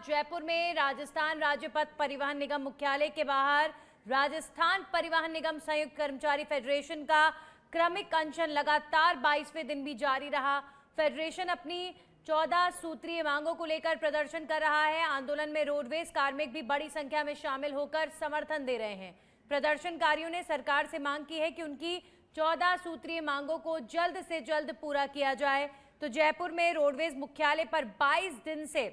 जयपुर में राजस्थान राज्य पथ परिवहन निगम मुख्यालय के बाहर राजस्थान परिवहन निगम संयुक्त कर्मचारी फेडरेशन का क्रमिक अनशन लगातार 22वें दिन भी जारी रहा। फेडरेशन अपनी 14 सूत्रीय मांगों को लेकर प्रदर्शन कर रहा है। आंदोलन में रोडवेज कार्मिक भी बड़ी संख्या में शामिल होकर समर्थन दे रहे हैं। प्रदर्शनकारियों ने सरकार से मांग की है कि उनकी 14 सूत्रीय मांगों को जल्द से जल्द पूरा किया जाए। तो जयपुर में रोडवेज मुख्यालय पर 22 दिन से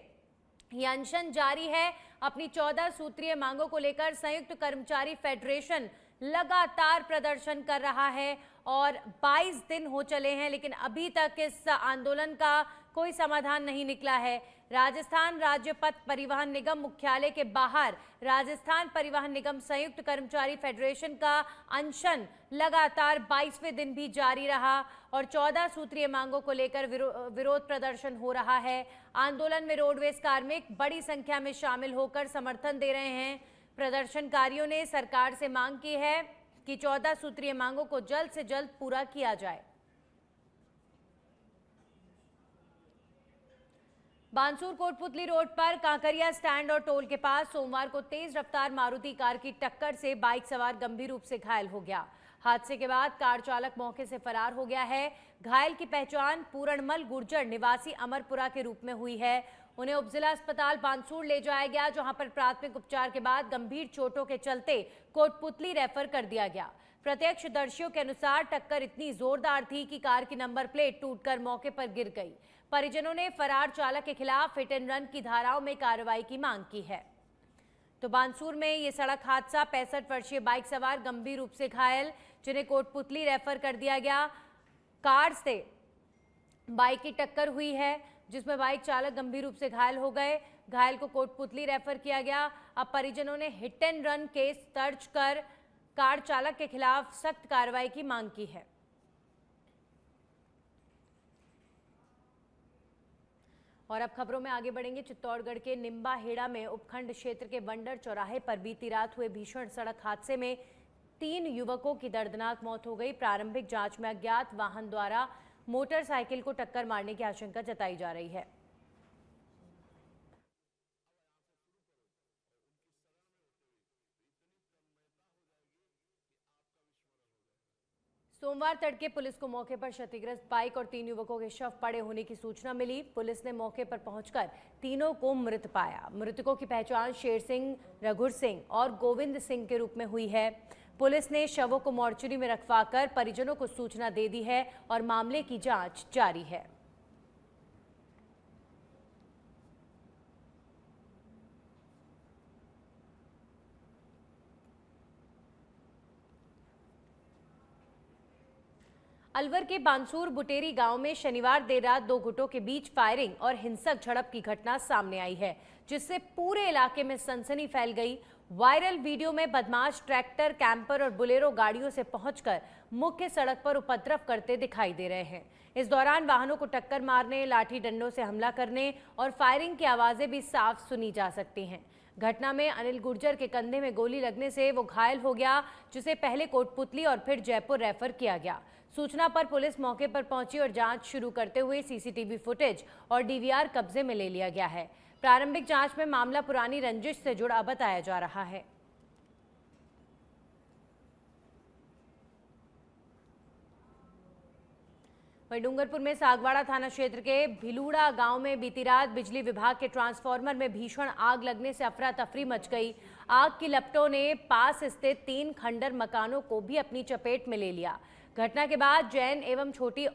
ये अनशन जारी है। अपनी 14 सूत्रीय मांगों को लेकर संयुक्त कर्मचारी फेडरेशन लगातार प्रदर्शन कर रहा है और 22 दिन हो चले हैं, लेकिन अभी तक इस आंदोलन का कोई समाधान नहीं निकला है। राजस्थान राज्य पथ परिवहन निगम मुख्यालय के बाहर राजस्थान परिवहन निगम संयुक्त कर्मचारी फेडरेशन का अनशन लगातार 22वें दिन भी जारी रहा और 14 सूत्रीय मांगों को लेकर विरोध प्रदर्शन हो रहा है। आंदोलन में रोडवेज कार्मिक बड़ी संख्या में शामिल होकर समर्थन दे रहे हैं। प्रदर्शनकारियों ने सरकार से मांग की है कि 14 सूत्रीय मांगों को जल्द से जल्द पूरा किया जाए। बानसूर कोटपुतली रोड पर कांकरिया स्टैंड और टोल के पास सोमवार को तेज रफ्तार मारुति कार की टक्कर से बाइक सवार गंभीर रूप से घायल हो गया। हादसे के बाद कार चालक मौके से फरार हो गया है। घायल की पहचान पूरणमल गुर्जर निवासी अमरपुरा के रूप में हुई है। उन्हें उपजिला अस्पताल बानसूर ले जाया गया, जहां पर प्राथमिक उपचार के बाद गंभीर चोटों के चलते कोटपुतली रेफर कर दिया गया। प्रत्यक्षदर्शियों के अनुसार टक्कर इतनी जोरदार थी कि कार की नंबर प्लेट टूटकर मौके पर गिर गई। परिजनों ने फरार चालक के खिलाफ हिट एंड रन की धाराओं में कार्रवाई की मांग की है। तो बानसूर में ये सड़क हादसा 65 वर्षीय बाइक सवार गंभीर रूप से घायल, जिन्हें कोटपुतली रेफर कर दिया गया। कार से बाइक की टक्कर हुई है, जिसमें बाइक चालक गंभीर रूप से घायल हो गए। घायल को कोटपुतली रेफर किया गया। अब परिजनों ने हिट एंड रन केस दर्ज कर कार चालक के खिलाफ सख्त कार्रवाई की मांग की है। और अब खबरों में आगे बढ़ेंगे। चित्तौड़गढ़ के निम्बा हेड़ा में उपखंड क्षेत्र के बंडर चौराहे पर बीती रात हुए भीषण सड़क हादसे में 3 युवकों की दर्दनाक मौत हो गई। प्रारंभिक जांच में अज्ञात वाहन द्वारा मोटरसाइकिल को टक्कर मारने की आशंका जताई जा रही है। सोमवार तड़के पुलिस को मौके पर क्षतिग्रस्त बाइक और 3 युवकों के शव पड़े होने की सूचना मिली। पुलिस ने मौके पर पहुंचकर तीनों को मृत पाया। मृतकों की पहचान शेर सिंह, रघुर सिंह और गोविंद सिंह के रूप में हुई है। पुलिस ने शवों को मोर्चरी में रखवाकर परिजनों को सूचना दे दी है और मामले की जांच जारी है। अलवर के बानसूर बुटेरी गांव में शनिवार देर रात 2 गुटों के बीच फायरिंग और हिंसक झड़प की घटना सामने आई है, जिससे पूरे इलाके में सनसनी फैल गई। वायरल वीडियो में बदमाश ट्रैक्टर, कैंपर और बुलेरो गाड़ियों से पहुंचकर मुख्य सड़क पर उपद्रव करते दिखाई दे रहे हैं। इस दौरान वाहनों को टक्कर मारने, लाठी डंडों से हमला करने और फायरिंग की आवाजें भी साफ सुनी जा सकती हैं। घटना में अनिल गुर्जर के कंधे में गोली लगने से वो घायल हो गया, जिसे पहले कोटपुतली और फिर जयपुर रेफर किया गया। सूचना पर पुलिस मौके पर पहुंची और जांच शुरू करते हुए सीसीटीवी फुटेज और डीवीआर कब्जे में ले लिया गया है। प्रारंभिक जांच में मामला पुरानी रंजिश से जुड़ा बताया जा रहा है। वहीं डूंगरपुर में सागवाड़ा थाना क्षेत्र के भिलूड़ा गांव में बीती रात बिजली विभाग के ट्रांसफार्मर में भीषण आग लगने से अफरा तफरी मच गई। आग की लपटों ने पास स्थित 3 खंडर मकानों को भी अपनी चपेट में ले लिया। घटना के बाद जैन एवं छोटी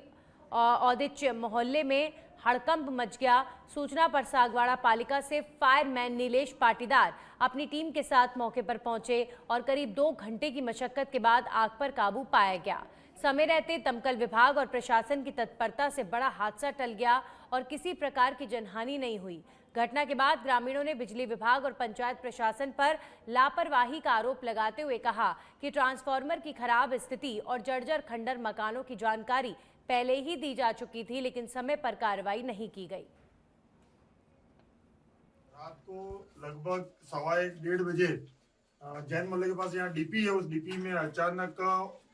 औदिच्य मोहल्ले में हड़कंप मच गया। सूचना पर सागवाड़ा पालिका से फायरमैन नीलेश पाटीदार अपनी टीम के साथ मौके पर पहुंचे और करीब 2 घंटे की मशक्कत के बाद आग पर काबू पाया गया। समय रहते दमकल विभाग और प्रशासन की तत्परता से बड़ा हादसा टल गया और किसी प्रकार की जनहानि नहीं हुई। घटना के बाद ग्रामीणों ने बिजली विभाग और पंचायत प्रशासन पर लापरवाही का आरोप लगाते हुए कहा कि ट्रांसफार्मर की खराब स्थिति और जर्जर खंडर मकानों की जानकारी पहले ही दी जा चुकी थी, लेकिन समय पर कार्रवाई नहीं की गई। रात को लगभग 1:15-1:30 बजे जैन मोहल्ले के पास यहाँ डीपी है। उस डीपी में अचानक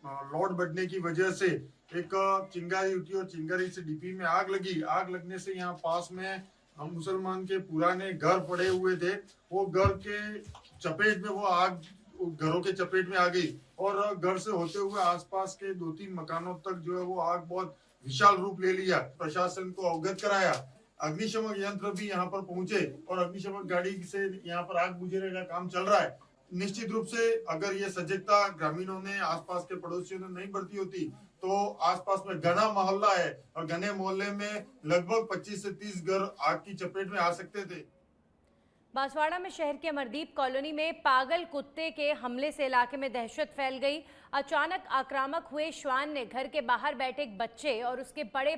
लोड बढ़ने की वजह से एक चिंगारी उठी और चिंगारी से डीपी में आग लगी। आग लगने से यहाँ पास में हम मुसलमान के पुराने घर पड़े हुए थे, वो घर के चपेट में वो आग घरों के चपेट में आ गई और घर से होते हुए आसपास के 2-3 मकानों तक जो है वो आग बहुत विशाल रूप ले लिया। प्रशासन को अवगत कराया, अग्निशमन यंत्र भी यहाँ पर पहुंचे और अग्निशमन गाड़ी से यहाँ पर आग बुझाने का काम चल रहा है। निश्चित रूप से अगर ये सजगता ग्रामीणों ने, आसपास के पड़ोसियों ने नहीं बरती होती तो आसपास में घना मोहल्ला है और घने मोहल्ले में लगभग 25 से 30 घर आग की चपेट में आ सकते थे। बांसवाड़ा में शहर के अमरदीप कॉलोनी में पागल कुत्ते के हमले से इलाके में दहशत फैल गई। अचानक आक्रामक हुए श्वान ने घर के बाहर बैठे एक बच्चे और उसके बड़े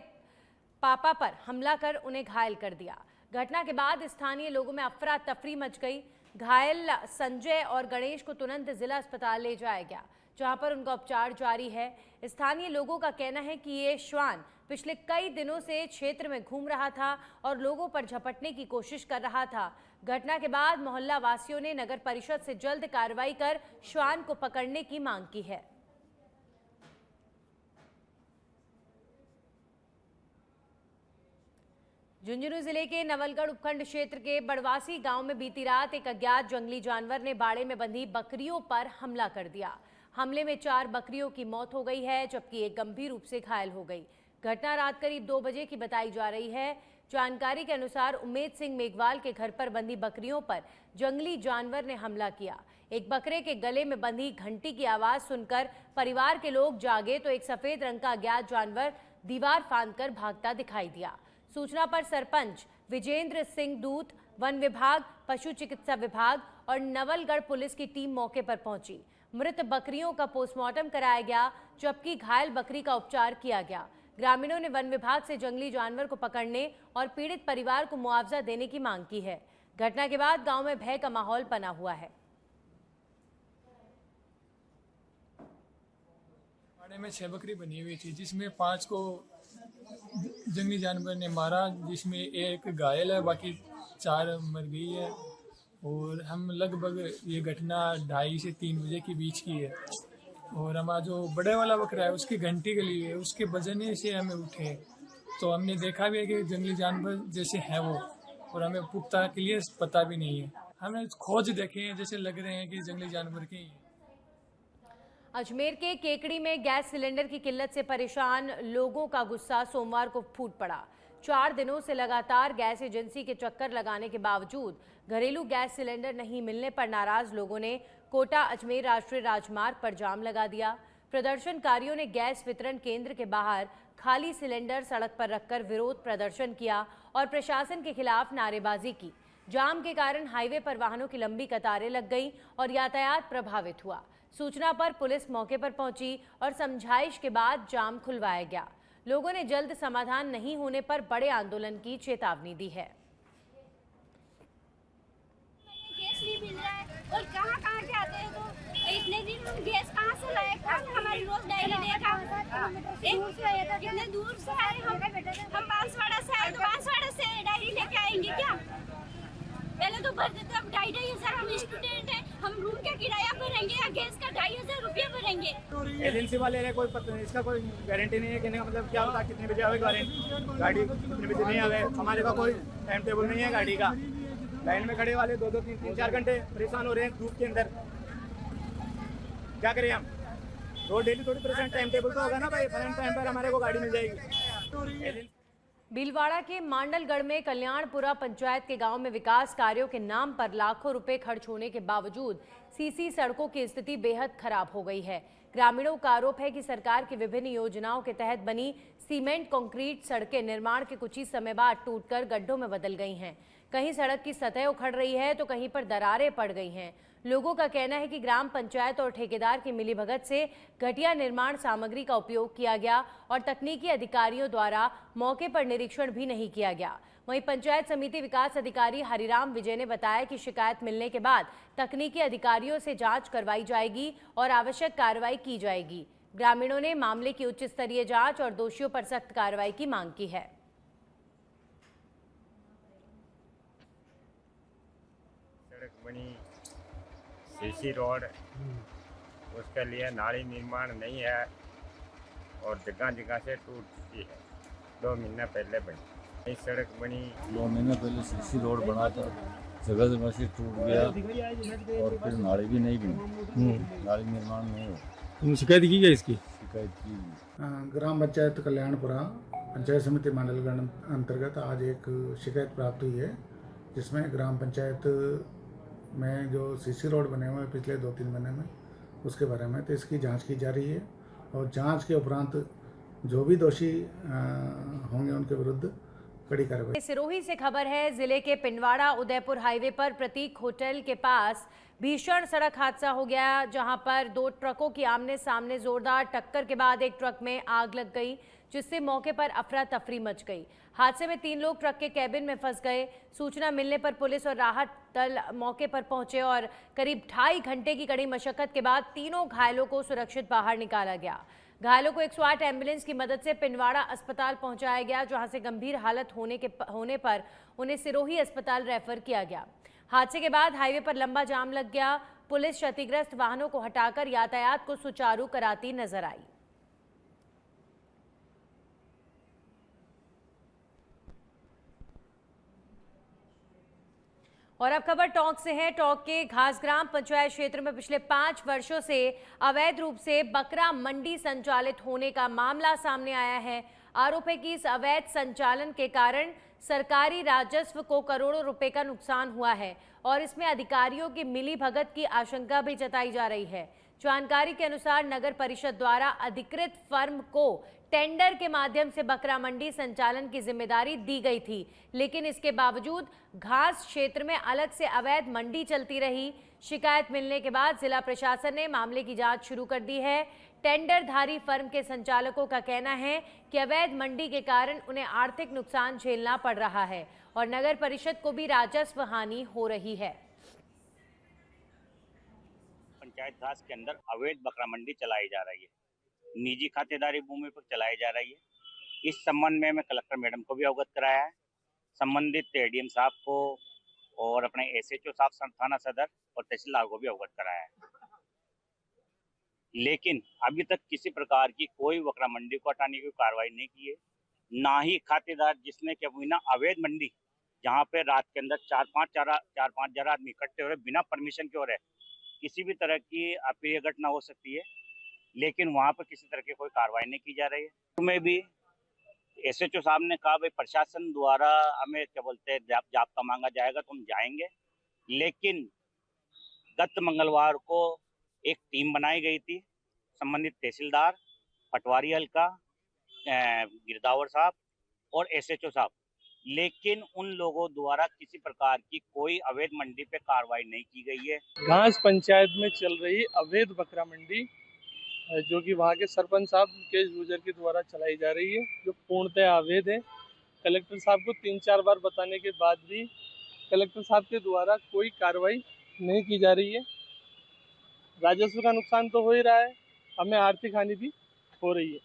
पापा पर हमला कर उन्हें घायल कर दिया। घटना के बाद स्थानीय लोगों में अफरा तफरी मच गई। घायल संजय और गणेश को तुरंत जिला अस्पताल ले जाया गया, जहां पर उनका उपचार जारी है। स्थानीय लोगों का कहना है कि ये श्वान पिछले कई दिनों से क्षेत्र में घूम रहा था और लोगों पर झपटने की कोशिश कर रहा था। घटना के बाद मोहल्ला वासियों ने नगर परिषद से जल्द कार्रवाई कर श्वान को पकड़ने की मांग की है। झुंझुनू जिले के नवलगढ़ उपखंड क्षेत्र के बड़वासी गांव में बीती रात एक अज्ञात जंगली जानवर ने बाड़े में बंधी बकरियों पर हमला कर दिया। हमले में 4 बकरियों की मौत हो गई है, जबकि एक गंभीर रूप से घायल हो गई। घटना रात करीब 2 बजे की बताई जा रही है। जानकारी के अनुसार उम्मेद सिंह मेघवाल के घर पर बंधी बकरियों पर जंगली जानवर ने हमला किया। एक बकरे के गले में बंधी घंटी की आवाज सुनकर परिवार के लोग जागे तो एक सफेद रंग का अज्ञात जानवर दीवार फांदकर भागता दिखाई दिया। सूचना पर सरपंच विजेंद्र सिंह दूत, वन विभाग, पशु चिकित्सा विभाग और नवलगढ़ पुलिस की टीम मौके पर पहुंची। मृत बकरियों का पोस्टमार्टम कराया गया, जबकि घायल बकरी का उपचार किया गया। ग्रामीणों ने वन विभाग से जंगली जानवर को पकड़ने और पीड़ित परिवार को मुआवजा देने की मांग की है। घटना के बाद गांव में भय का माहौल बना हुआ है। बाड़े में 6 बकरी बनी हुई थी, जिसमें 5 को जंगली जानवर ने मारा, जिसमें एक घायल है, बाकी 4 मर गई है। और हम लगभग ये घटना 2:30 से 3 बजे के बीच की है। और हमारा जो बड़े वाला बकरा है उसकी घंटी गली है, उसके बजने से हमें उठे तो हमने देखा भी है कि जंगली जानवर जैसे है वो, और हमें पुख्ता क्लियर पता भी नहीं है। हमें खोज देखे हैं, जैसे लग रहे हैं कि जंगली जानवर के ही। अजमेर के केकड़ी में गैस सिलेंडर की किल्लत से परेशान लोगों का गुस्सा सोमवार को फूट पड़ा। 4 दिनों से लगातार गैस एजेंसी के चक्कर लगाने के बावजूद घरेलू गैस सिलेंडर नहीं मिलने पर नाराज लोगों ने कोटा अजमेर राष्ट्रीय राजमार्ग पर जाम लगा दिया। प्रदर्शनकारियों ने गैस वितरण केंद्र के बाहर खाली सिलेंडर सड़क पर रखकर विरोध प्रदर्शन किया और प्रशासन के खिलाफ नारेबाजी की। जाम के कारण हाईवे पर वाहनों की लंबी कतारें लग गई और यातायात प्रभावित हुआ। सूचना पर पुलिस मौके पर पहुंची और समझाइश के बाद जाम खुलवाया गया। लोगों ने जल्द समाधान नहीं होने पर बड़े आंदोलन की चेतावनी दी है। गैस नहीं मिल रहा है और कहाँ के आते हैं, तो इतने दिन हम गैस कहाँ से लाए, हमारी रोज डायरी देखा कितने दूर से आए हम बांसवाड़ा से आए, तो बांसवाड़ा से डायरी लेके आएंगे क्या? पहले तो भर देते, अब 2,500 हम स्टूडेंट हैं, हम रूम का किराया भरेंगे या गैस का 2,500 रुपया भरेंगे। एजेंसी वाले ने कोई पता नहीं, इसका कोई गारंटी नहीं है कि मतलब क्या होता, कितने बजे आवे गाड़ी कितने बजे नहीं आवे। हमारे पास कोई टाइम टेबल नहीं है गाड़ी का। लाइन में खड़े वाले 2-2, 3-4 घंटे परेशान हो रहे हैं धूप के अंदर। क्या करें हम? रोज डेली थोड़ी परेशान, टाइम टेबल तो होगा ना भाई, टाइम पर हमारे को गाड़ी मिल जाएगी। भीलवाड़ा के मांडलगढ़ में कल्याणपुरा पंचायत के गांव में विकास कार्यों के नाम पर लाखों रुपए खर्च होने के बावजूद सीसी सड़कों की स्थिति बेहद खराब हो गई है। ग्रामीणों का आरोप है कि सरकार की विभिन्न योजनाओं के तहत बनी सीमेंट कंक्रीट सड़कें निर्माण के कुछ ही समय बाद टूटकर गड्ढों में बदल गई हैं। कहीं सड़क की सतह उखड़ रही है तो कहीं पर दरारें पड़ गई हैं। लोगों का कहना है कि ग्राम पंचायत और ठेकेदार की मिलीभगत से घटिया निर्माण सामग्री का उपयोग किया गया और तकनीकी अधिकारियों द्वारा मौके पर निरीक्षण भी नहीं किया गया। वहीं पंचायत समिति विकास अधिकारी हरिराम विजय ने बताया कि शिकायत मिलने के बाद तकनीकी अधिकारियों से जांच करवाई जाएगी और आवश्यक कार्रवाई की जाएगी। ग्रामीणों ने मामले की उच्च स्तरीय जांच और दोषियों पर सख्त कार्रवाई की मांग की है। सड़क बनी, सीसी रोड, उसके लिए नाली निर्माण नहीं है और जगह जगह से टूट चुकी है। 2 महीना पहले बनी। ये सड़क बनी 2 महीने पहले सीसी रोड बना था, जगह जगह से टूट गया और फिर नाली भी नहीं बनी, नाली निर्माण नहीं हुआ। शिकायत की गई इसकी? शिकायत की। ग्राम पंचायत कल्याणपुरा पंचायत समिति मंडलगण अंतर्गत आज एक शिकायत प्राप्त हुई है, जिसमें ग्राम पंचायत में जो सीसी रोड बने हुए हैं पिछले 2-3 महीने में, उसके बारे में तो इसकी जांच की जा रही है और जांच के उपरांत जो भी दोषी होंगे उनके विरुद्ध कड़ी कार्रवाई। सिरोही से खबर है, जिले के पिंडवाड़ा उदयपुर हाईवे पर प्रतीक होटल के पास भीषण सड़क हादसा हो गया, जहां पर 2 ट्रकों की आमने सामने जोरदार टक्कर के बाद एक ट्रक में आग लग गई, जिससे मौके पर अफरा तफरी मच गई। हादसे में 3 लोग ट्रक के कैबिन में फंस गए। सूचना मिलने पर पुलिस और राहत दल मौके पर पहुंचे और करीब 2.5 घंटे की कड़ी मशक्कत के बाद तीनों घायलों को सुरक्षित बाहर निकाला गया। घायलों को 108 एम्बुलेंस की मदद से पिंडवाड़ा अस्पताल पहुंचाया गया, जहां से गंभीर हालत होने पर उन्हें सिरोही अस्पताल रेफर किया गया। हादसे के बाद हाईवे पर लंबा जाम लग गया। पुलिस क्षतिग्रस्त वाहनों को हटाकर यातायात को सुचारू कराती नजर आई। और अब खबर टोंक से है। टोंक के घासग्राम पंचायत क्षेत्र में पिछले 5 वर्षों से अवैध रूप से बकरा मंडी संचालित होने का मामला सामने आया है। आरोप है कि इस अवैध संचालन के कारण सरकारी राजस्व को करोड़ों रुपए का नुकसान हुआ है और इसमें अधिकारियों की मिलीभगत की आशंका भी जताई जा रही है। जानकारी के अनुसार नगर परिषद द्वारा अधिकृत फर्म को टेंडर के माध्यम से बकरा मंडी संचालन की जिम्मेदारी दी गई थी, लेकिन इसके बावजूद घास क्षेत्र में अलग से अवैध मंडी चलती रही। शिकायत मिलने के बाद जिला प्रशासन ने मामले की जांच शुरू कर दी है। टेंडरधारी फर्म के संचालकों का कहना है कि अवैध मंडी के कारण उन्हें आर्थिक नुकसान झेलना पड़ रहा है और नगर परिषद को भी राजस्व हानि हो रही है। पंचायत घास के अंदर अवैध बकरा मंडी चलाई जा रही है, निजी खातेदारी भूमि पर चलाई जा रही है। इस संबंध में मैं कलेक्टर मैडम को भी अवगत कराया है, संबंधित एडीएम साहब को और अपने एसएचओ साहब थाना सदर और तहसीलदार को भी अवगत कराया है। लेकिन अभी तक किसी प्रकार की कोई बकरा मंडी को हटाने की कार्रवाई नहीं की है, ना ही खातेदार जिसने कि बिना अवैध मंडी जहाँ पे रात के अंदर 4-5 जरा आदमी इकट्ठे हो रहे बिना परमिशन के हो रहे, किसी भी तरह की अप्रिय घटना हो सकती है, लेकिन वहाँ पर किसी तरह की कोई कार्रवाई नहीं की जा रही है। तुम्हें भी एसएचओ साहब ने कहा भाई प्रशासन द्वारा हमें क्या बोलते हैं जाब्ता मांगा जाएगा तो हम जाएंगे, लेकिन गत मंगलवार को एक टीम बनाई गई थी, संबंधित तहसीलदार, पटवारी हल्का, गिरदावर साहब और एसएचओ साहब, लेकिन उन लोगों द्वारा किसी प्रकार की कोई अवैध मंडी पे कार्रवाई नहीं की गई है। घास पंचायत में चल रही अवैध बकरा मंडी जो कि वहाँ के सरपंच साहब मुकेश गुर्जर के द्वारा चलाई जा रही है, जो पूर्णतः अवैध है। कलेक्टर साहब को 3-4 बार बताने के बाद भी कलेक्टर साहब के द्वारा कोई कार्रवाई नहीं की जा रही है। राजस्व का नुकसान तो हो ही रहा है, हमें आर्थिक हानि भी हो रही है।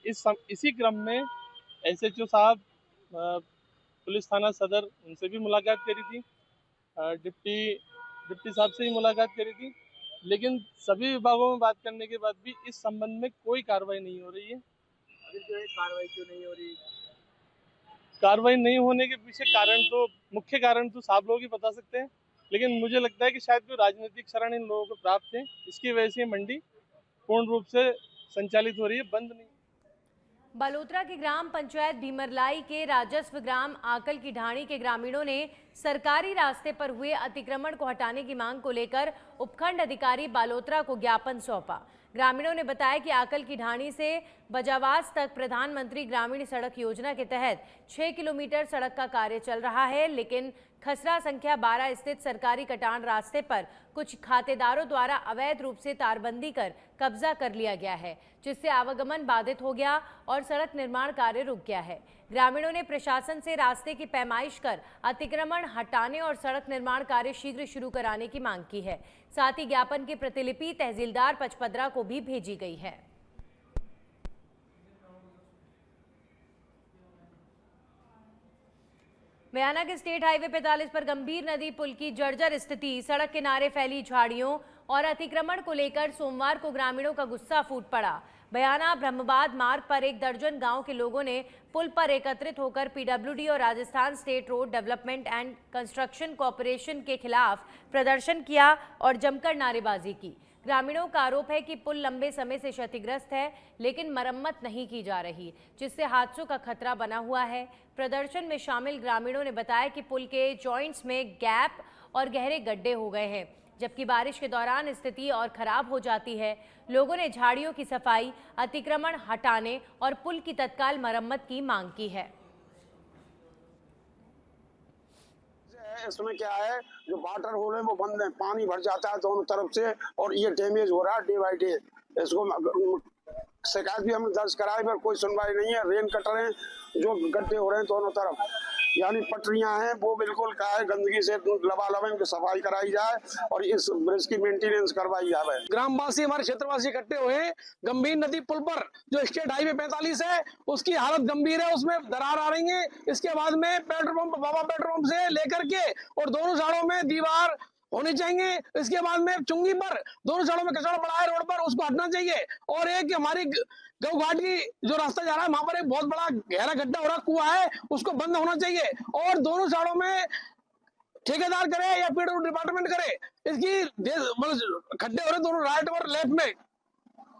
इसी क्रम में एसएचओ साहब, पुलिस थाना सदर, उनसे भी मुलाकात करी थी, डिप्टी साहब से भी मुलाकात करी थी, लेकिन सभी विभागों में बात करने के बाद भी इस संबंध में कोई कार्रवाई नहीं हो रही है। अभी जो है कार्रवाई क्यों नहीं हो रही? कार्रवाई नहीं होने के पीछे मुख्य कारण तो साहब लोग ही बता सकते हैं, लेकिन मुझे लगता है कि शायद कोई राजनीतिक शरण इन लोगों को प्राप्त है, इसकी वजह से मंडी पूर्ण रूप से संचालित हो रही है, बंद नहीं। बलोत्रा की ग्राम पंचायत भीमरलाई के राजस्व ग्राम आकल की ढाणी के ग्रामीणों ने सरकारी रास्ते पर हुए अतिक्रमण को हटाने की मांग को लेकर उपखंड अधिकारी बालोतरा को ज्ञापन सौंपा। ग्रामीणों ने बताया कि आकल की ढाणी से बजावास तक प्रधानमंत्री ग्रामीण सड़क योजना के तहत 6 किलोमीटर सड़क का कार्य चल रहा है, लेकिन खसरा संख्या 12 स्थित सरकारी कटान रास्ते पर कुछ खातेदारों द्वारा अवैध रूप से तारबंदी कर कब्जा कर लिया गया है, जिससे आवागमन बाधित हो गया और सड़क निर्माण कार्य रुक गया है। ग्रामीणों ने प्रशासन से रास्ते की पैमाइश कर अतिक्रमण हटाने और सड़क निर्माण कार्य शीघ्र शुरू कराने की मांग की है। साथ ही ज्ञापन की प्रतिलिपि तहसीलदार पचपदरा को भी भेजी गई है। बयाना के स्टेट हाईवे 45 पर गंभीर नदी पुल की जर्जर स्थिति, सड़क किनारे फैली झाड़ियों और अतिक्रमण को लेकर सोमवार को ग्रामीणों का गुस्सा फूट पड़ा। बयाना ब्रह्मबाद मार्ग पर 1 दर्जन गांव के लोगों ने पुल पर एकत्रित होकर पीडब्ल्यूडी और Rajasthan state road development and construction corporation के खिलाफ प्रदर्शन किया और जमकर नारेबाजी की। ग्रामीणों का आरोप है कि पुल लंबे समय से क्षतिग्रस्त है, लेकिन मरम्मत नहीं की जा रही, जिससे हादसों का खतरा बना हुआ है। प्रदर्शन में शामिल ग्रामीणों ने बताया कि पुल के जॉइंट्स में गैप और गहरे गड्ढे हो गए हैं, जबकि बारिश के दौरान स्थिति और खराब हो जाती है। लोगों ने झाड़ियों की सफाई, अतिक्रमण हटाने और पुल की तत्काल मरम्मत की मांग की है। इसमें क्या है, जो वाटर होल है वो बंद है, पानी भर जाता है दोनों तरफ से और ये डैमेज हो रहा है डे बाई डे। इसको शिकायत भी हमने दर्ज कराई पर कोई सुनवाई नहीं है। रेन कटर हैं जो गड्ढे हो रहे हैं दोनों तरफ, यानी पटरियां हैं वो बिल्कुल क्या है गंदगी से लबालब इनकी सफाई कराई जाए और इस ब्रिज की मेंटेनेंस करवाई जाए। ग्रामवासी हमारे क्षेत्रवासी इकट्ठे हुए हैं। गंभीर नदी पुल पर जो स्टेट हाईवे 45 है उसकी हालत गंभीर है, उसमें दरार आ रही है। इसके बाद में पेट्रोल पंप, बाबा पेट्रोल पंप से लेकर के और दोनों साइडों में दीवार होने चाहिए। इसके बाद में चुंगी पर दोनों साइडों में कचरा पड़ा है रोड पर, उसको हटना चाहिए। और एक हमारी गौ घाट की जो रास्ता जा रहा है वहां पर एक बहुत बड़ा गहरा गड्ढा हो रहा कुआं है, उसको बंद होना चाहिए। और दोनों साइडों में ठेकेदार करे या पीडब्ल्यूडी डिपार्टमेंट करे, इसकी खड्डे हो रहे दोनों राइट और लेफ्ट में,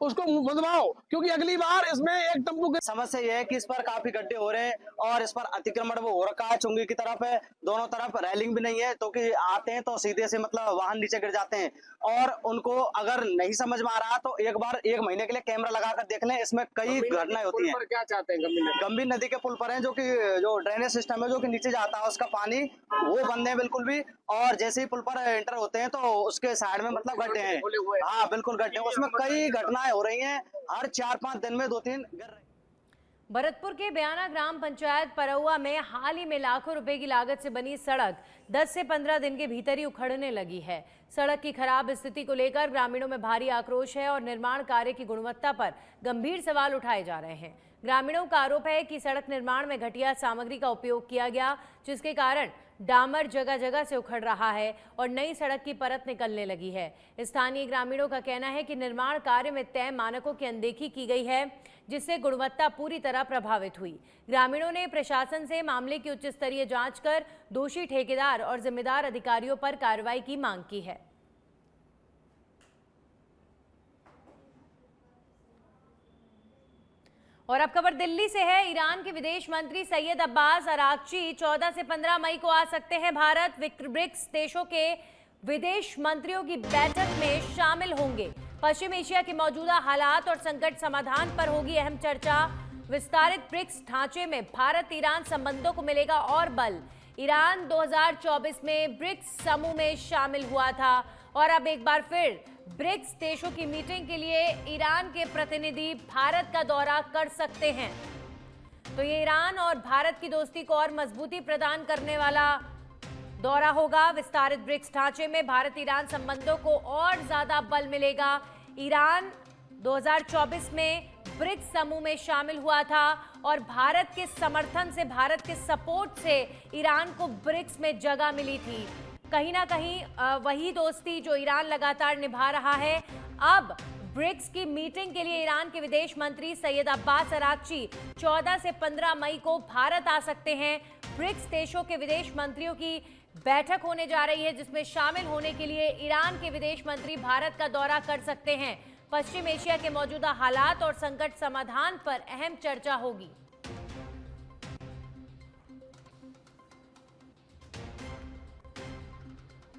उसको बंधवाओ, क्योंकि अगली बार इसमें एक टम्पू की समस्या यह है कि इस पर काफी गड्ढे हो रहे हैं और इस पर अतिक्रमण वो हो रखा है। चुंगी की तरफ है, दोनों तरफ रेलिंग भी नहीं है, तो कि आते हैं तो सीधे से मतलब वाहन नीचे गिर जाते हैं। और उनको अगर नहीं समझ में आ रहा तो एक बार 1 महीने के लिए कैमरा लगाकर देख लें, इसमें कई घटनाएं होती हैं। क्या चाहते हैं? गंभीर नदी के पुल पर है जो कि जो ड्रेनेज सिस्टम है जो कि नीचे जाता है उसका पानी वो बंद है बिल्कुल भी। और जैसे ही पुल पर एंटर होते हैं तो उसके साइड में मतलब गड्ढे हैं, हाँ बिल्कुल गड्ढे, उसमें कई घटनाएं हो रही हैं। हर 4-5 दिन में 2-3 गिर रहे। भरतपुर के बयाना ग्राम पंचायत परौआ में हाल ही में लाखों रुपए की लागत से बनी सड़क 10 से 15 दिन के भीतर ही उखड़ने लगी है। सड़क की खराब स्थिति को लेकर ग्रामीणों में भारी आक्रोश है और निर्माण कार्य की गुणवत्ता पर गंभीर सवाल उठाए जा रहे हैं। ग्रामीणों का आरोप है कि सड़क निर्माण में घटिया सामग्री का उपयोग किया गया, जिसके कारण डामर जगह जगह से उखड़ रहा है और नई सड़क की परत निकलने लगी है। स्थानीय ग्रामीणों का कहना है कि निर्माण कार्य में तय मानकों की अनदेखी की गई है, जिससे गुणवत्ता पूरी तरह प्रभावित हुई। ग्रामीणों ने प्रशासन से मामले की उच्च स्तरीय जांच कर दोषी ठेकेदार और जिम्मेदार अधिकारियों पर कार्रवाई की मांग की है। और अब खबर दिल्ली से है। ईरान के विदेश मंत्री सैयद अब्बास अरागची 14 से 15 मई को आ सकते हैं भारत। ब्रिक्स देशों के विदेश मंत्रियों की बैठक में शामिल होंगे। पश्चिम एशिया के मौजूदा हालात और संकट समाधान पर होगी अहम चर्चा। विस्तारित ब्रिक्स ढांचे में भारत ईरान संबंधों को मिलेगा और बल। ईरान 2024 में ब्रिक्स समूह में शामिल हुआ था और अब एक बार फिर ब्रिक्स देशों की मीटिंग के लिए ईरान के प्रतिनिधि भारत का दौरा कर सकते हैं। तो ये ईरान और भारत की दोस्ती को और मजबूती प्रदान करने वाला दौरा होगा। विस्तारित ब्रिक्स ढांचे में भारत ईरान संबंधों को और ज्यादा बल मिलेगा। ईरान 2024 में ब्रिक्स समूह में शामिल हुआ था और भारत के समर्थन से, भारत के सपोर्ट से ईरान को ब्रिक्स में जगह मिली थी। कहीं ना कहीं वही दोस्ती जो ईरान लगातार निभा रहा है। अब ब्रिक्स की मीटिंग के लिए ईरान के विदेश मंत्री सैयद अब्बास अरागची 14 से 15 मई को भारत आ सकते हैं। ब्रिक्स देशों के विदेश मंत्रियों की बैठक होने जा रही है, जिसमें शामिल होने के लिए ईरान के विदेश मंत्री भारत का दौरा कर सकते हैं। पश्चिम एशिया के मौजूदा हालात और संकट समाधान पर अहम चर्चा होगी।